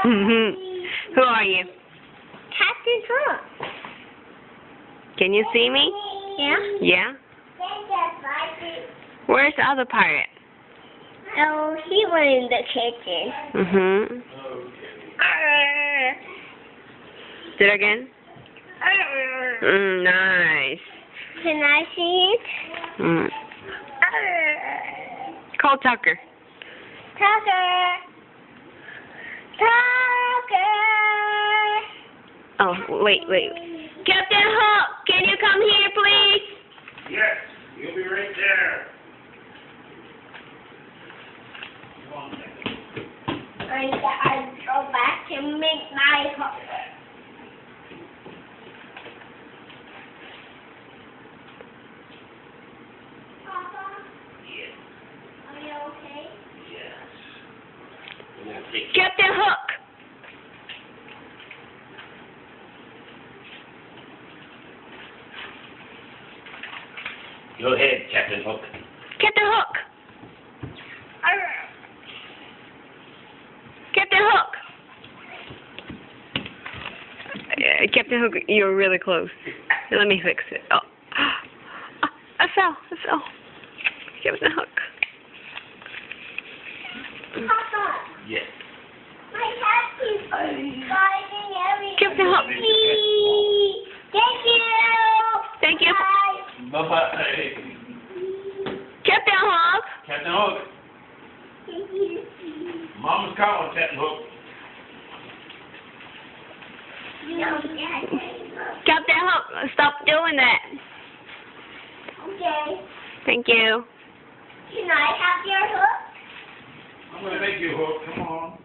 Who are you? Captain Hook. Can you see me? Yeah? Yeah? Where's the other pirate? Oh, he went in the kitchen. Mm-hmm. Do it again. Nice. Can I see it? Mm. Call Tucker. Tucker! Tucker! Oh, wait. Captain Hook, can you come here, please? Yes, you'll be right there. I go back to make my hook. Papa? Yes. Are you okay? Yes. I'm gonna take Captain Hook. Go ahead, Captain Hook. Captain Hook. Captain Hook. Captain Hook, you're really close. Let me fix it. Oh. I fell. Captain Hook. Papa, Yes. my hat is sliding everywhere. Captain Hook. Thank you. Thank you. Bye. Bye-bye. Captain Hook. Captain Hook. Mama's calling, Captain Hook. No, Captain Hook, stop doing that. okay. Thank you. Can I have your hook? I'm gonna make you a hook. Come on.